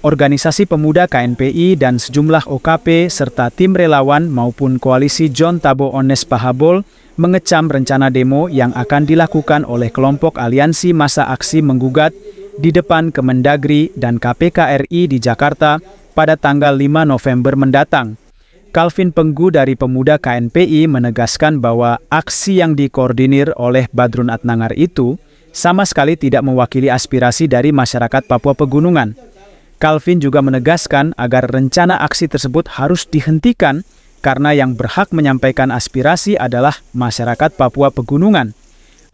organisasi pemuda KNPI dan sejumlah OKP serta tim relawan maupun koalisi John Tabo Ones Pahabol mengecam rencana demo yang akan dilakukan oleh kelompok Aliansi Massa Aksi Menggugat di depan Kemendagri dan KPK RI di Jakarta pada tanggal 5 November mendatang. Calvin Penggu dari Pemuda KNPI menegaskan bahwa aksi yang dikoordinir oleh Badrun Atnanger itu sama sekali tidak mewakili aspirasi dari masyarakat Papua Pegunungan. Calvin juga menegaskan agar rencana aksi tersebut harus dihentikan karena yang berhak menyampaikan aspirasi adalah masyarakat Papua Pegunungan.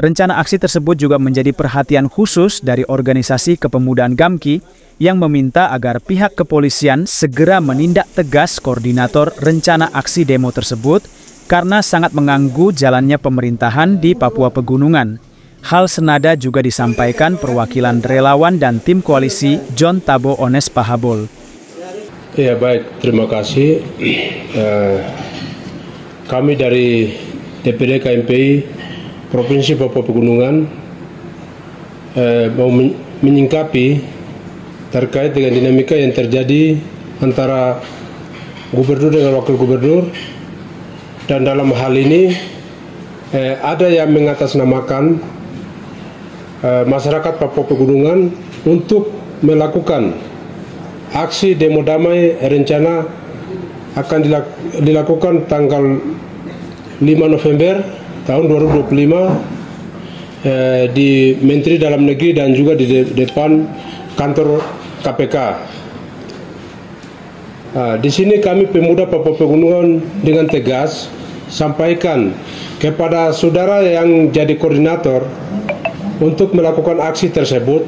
Rencana aksi tersebut juga menjadi perhatian khusus dari organisasi kepemudaan GAMKI yang meminta agar pihak kepolisian segera menindak tegas koordinator rencana aksi demo tersebut karena sangat mengganggu jalannya pemerintahan di Papua Pegunungan. Hal senada juga disampaikan perwakilan relawan dan tim koalisi John Tabo Ones Pahabol. Ya baik, terima kasih. Kami dari DPD KNPI Provinsi Papua Pegunungan mau menyingkapi terkait dengan dinamika yang terjadi antara gubernur dengan wakil gubernur, dan dalam hal ini ada yang mengatasnamakan masyarakat Papua Pegunungan untuk melakukan aksi demo damai rencana akan dilakukan tanggal 5 November tahun 2025 di Menteri Dalam Negeri dan juga di depan kantor KPK. Di sini kami pemuda Papua Pegunungan dengan tegas sampaikan kepada saudara yang jadi koordinator untuk melakukan aksi tersebut,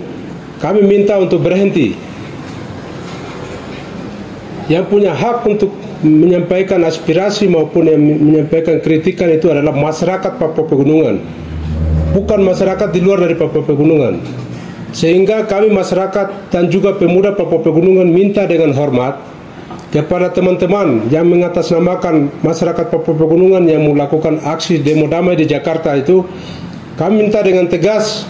kami minta untuk berhenti. Yang punya hak untuk menyampaikan aspirasi maupun yang menyampaikan kritikan itu adalah masyarakat Papua Pegunungan, bukan masyarakat di luar dari Papua Pegunungan. Sehingga kami masyarakat dan juga pemuda Papua Pegunungan minta dengan hormat kepada teman-teman yang mengatasnamakan masyarakat Papua Pegunungan yang melakukan aksi demo damai di Jakarta itu, kami minta dengan tegas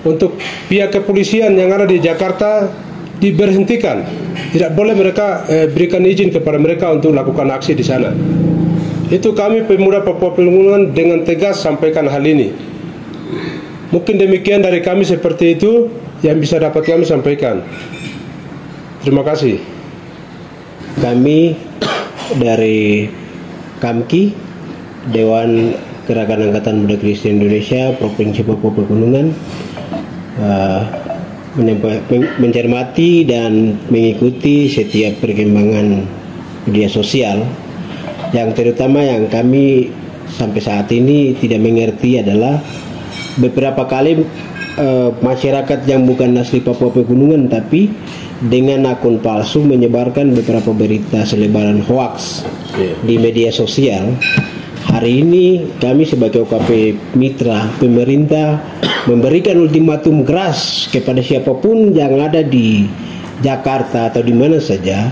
untuk pihak kepolisian yang ada di Jakarta diberhentikan. Tidak boleh mereka berikan izin kepada mereka untuk melakukan aksi di sana. Itu kami pemuda Papua Pegunungan dengan tegas sampaikan hal ini. Mungkin demikian dari kami, seperti itu yang bisa dapat kami sampaikan. Terima kasih. Kami dari KAMKI, Dewan Gerakan Angkatan Muda Kristen Indonesia Provinsi Papua Pegunungan, mencermati dan mengikuti setiap perkembangan media sosial. Yang terutama yang kami sampai saat ini tidak mengerti adalah beberapa kali masyarakat yang bukan asli Papua Pegunungan tapi dengan akun palsu menyebarkan beberapa berita selebaran hoaks di media sosial. Hari ini kami sebagai OKP Mitra Pemerintah memberikan ultimatum keras kepada siapapun yang ada di Jakarta atau di mana saja.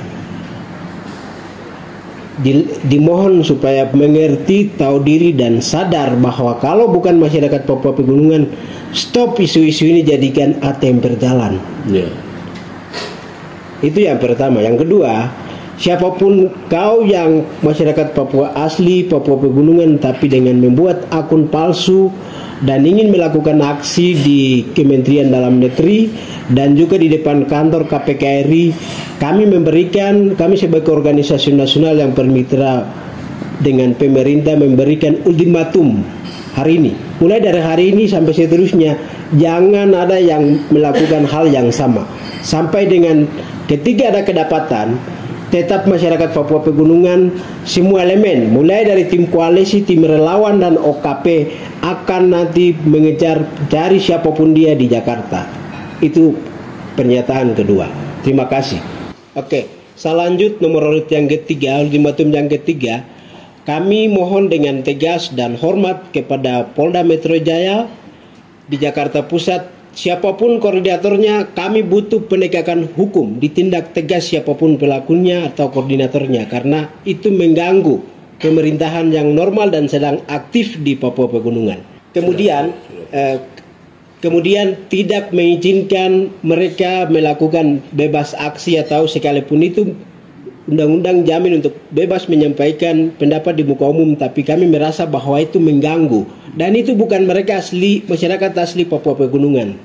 Dimohon supaya mengerti, tahu diri dan sadar bahwa kalau bukan masyarakat Papua Pegunungan, stop isu-isu ini, jadikan ATM berjalan. Itu yang pertama. Yang kedua, siapapun kau yang masyarakat Papua asli Papua Pegunungan tapi dengan membuat akun palsu dan ingin melakukan aksi di Kementerian Dalam Negeri dan juga di depan kantor KPK RI, kami sebagai organisasi nasional yang bermitra dengan pemerintah memberikan ultimatum hari ini. Mulai dari hari ini sampai seterusnya, jangan ada yang melakukan hal yang sama. Sampai dengan ketika ada kedapatan, tetap masyarakat Papua Pegunungan, semua elemen, mulai dari tim koalisi, tim relawan, dan OKP akan nanti mengejar cari siapapun dia di Jakarta. Itu pernyataan kedua. Terima kasih. Oke, selanjut nomor urut yang ketiga, ultimatum yang ketiga, kami mohon dengan tegas dan hormat kepada Polda Metro Jaya di Jakarta Pusat, siapapun koordinatornya, kami butuh penegakan hukum, ditindak tegas siapapun pelakunya atau koordinatornya, karena itu mengganggu pemerintahan yang normal dan sedang aktif di Papua Pegunungan. Kemudian kemudian tidak mengizinkan mereka melakukan bebas aksi atau sekalipun itu undang-undang jamin untuk bebas menyampaikan pendapat di muka umum, tapi kami merasa bahwa itu mengganggu dan itu bukan mereka asli, masyarakat asli Papua Pegunungan.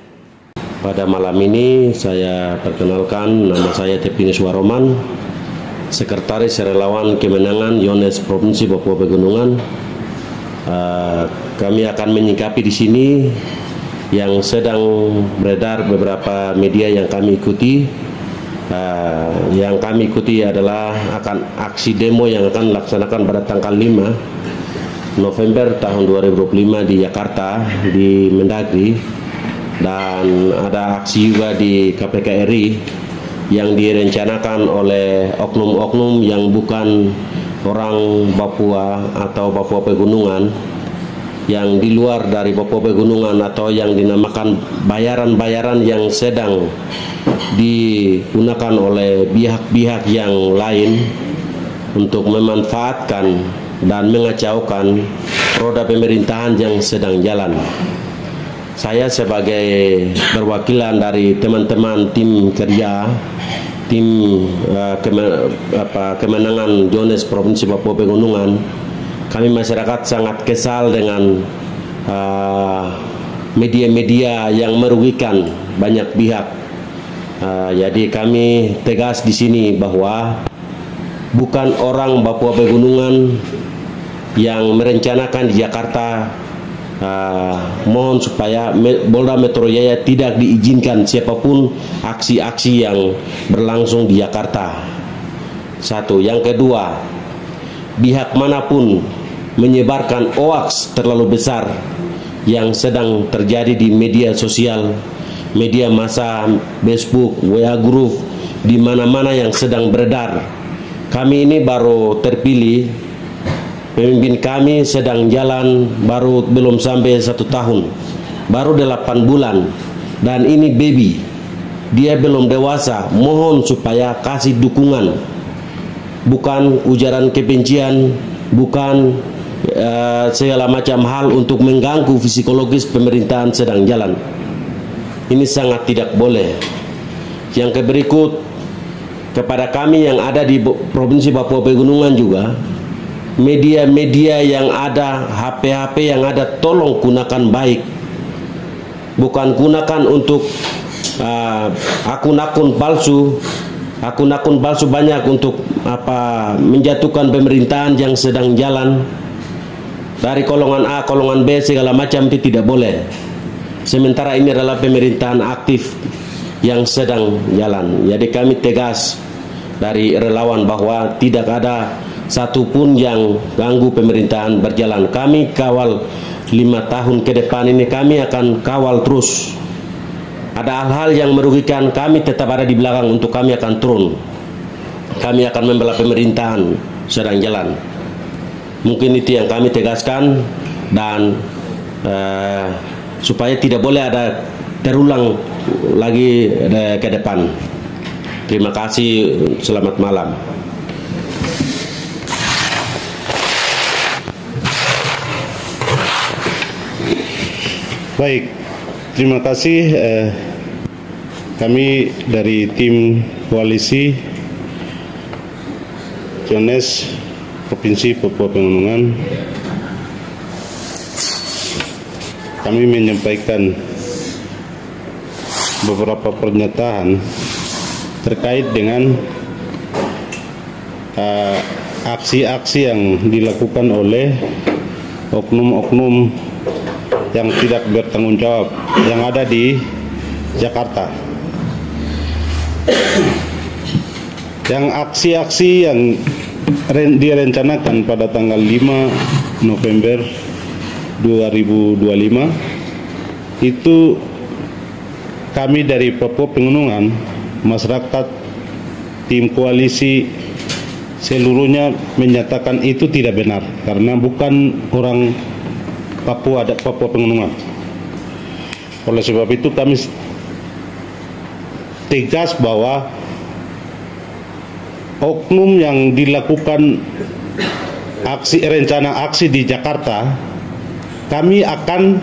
Pada malam ini saya perkenalkan, nama saya Tepinus Waroman, Sekretaris Relawan Kemenangan Yones Provinsi Papua Pegunungan. Kami akan menyikapi di sini yang sedang beredar beberapa media yang kami ikuti. Yang kami ikuti adalah akan aksi demo yang akan dilaksanakan pada tanggal 5 November tahun 2025 di Jakarta, di Mendagri, dan ada aksi juga di KPK RI yang direncanakan oleh oknum-oknum yang bukan orang Papua atau Papua Pegunungan, yang di luar dari Papua Pegunungan atau yang dinamakan bayaran-bayaran yang sedang digunakan oleh pihak-pihak yang lain untuk memanfaatkan dan mengacaukan roda pemerintahan yang sedang jalan. Saya sebagai perwakilan dari teman-teman tim kerja, tim Kemenangan Yones Provinsi Papua Pegunungan, kami masyarakat sangat kesal dengan media-media yang merugikan banyak pihak. Jadi kami tegas di sini bahwa bukan orang Papua Pegunungan yang merencanakan di Jakarta. Mohon supaya Polda Metro Jaya tidak diizinkan siapapun aksi-aksi yang berlangsung di Jakarta. Satu. Yang kedua, pihak manapun menyebarkan hoaks terlalu besar yang sedang terjadi di media sosial, media massa, Facebook, WA Group, di mana-mana yang sedang beredar. Kami ini baru terpilih, pemimpin kami sedang jalan baru belum sampai 1 tahun, baru 8 bulan, dan ini baby, dia belum dewasa. Mohon supaya kasih dukungan, bukan ujaran kebencian, bukan segala macam hal untuk mengganggu psikologis pemerintahan sedang jalan. Ini sangat tidak boleh. Yang berikut, kepada kami yang ada di Provinsi Papua Pegunungan juga, media-media yang ada, HP-HP yang ada, tolong gunakan baik. Bukan gunakan untuk akun-akun palsu. Akun-akun palsu banyak untuk menjatuhkan pemerintahan yang sedang jalan. Dari golongan A, golongan B, segala macam itu tidak boleh. Sementara ini adalah pemerintahan aktif yang sedang jalan. Jadi kami tegas dari relawan bahwa tidak ada satupun yang ganggu pemerintahan berjalan. Kami kawal 5 tahun ke depan ini, kami akan kawal terus. Ada hal-hal yang merugikan, kami tetap ada di belakang untuk kami akan turun. Kami akan membela pemerintahan sedang jalan. Mungkin itu yang kami tegaskan, dan supaya tidak boleh ada terulang lagi ke depan. Terima kasih, selamat malam. Baik, terima kasih. Kami dari tim koalisi Yones Provinsi Papua Pegunungan, kami menyampaikan beberapa pernyataan terkait dengan aksi-aksi yang dilakukan oleh oknum-oknum yang tidak bertanggung jawab yang ada di Jakarta. Yang aksi-aksi yang direncanakan pada tanggal 5 November 2025 itu, kami dari Papua Pegunungan, masyarakat, tim koalisi seluruhnya menyatakan itu tidak benar, karena bukan orang Papua Pegunungan. Oleh sebab itu kami tegas bahwa oknum yang dilakukan rencana aksi di Jakarta, kami akan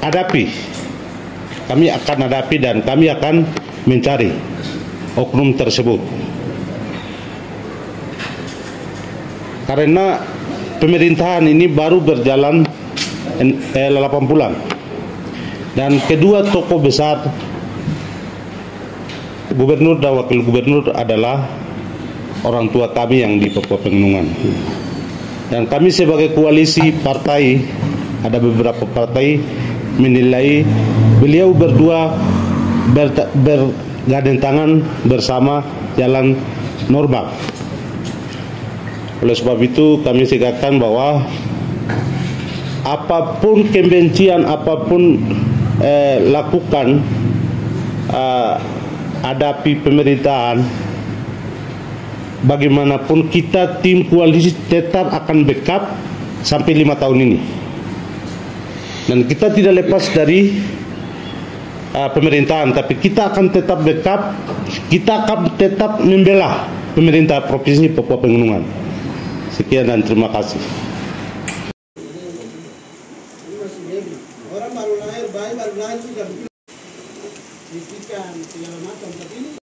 hadapi. Kami akan hadapi dan kami akan mencari oknum tersebut. Karena pemerintahan ini baru berjalan 8 bulan. Dan kedua tokoh besar, gubernur dan wakil gubernur, adalah orang tua kami yang di Papua Pegunungan. Dan kami sebagai koalisi partai, ada beberapa partai menilai beliau berdua bergandeng tangan bersama jalan normal. Oleh sebab itu kami tegaskan bahwa apapun kebencian, apapun lakukan hadapi pemerintahan, bagaimanapun kita tim koalisi tetap akan backup sampai 5 tahun ini. Dan kita tidak lepas dari pemerintahan, tapi kita akan tetap backup, kita akan tetap membela pemerintah Provinsi Papua Pegunungan. Sekian dan terima kasih. Orang baru lahir, bayi baru lahir sudah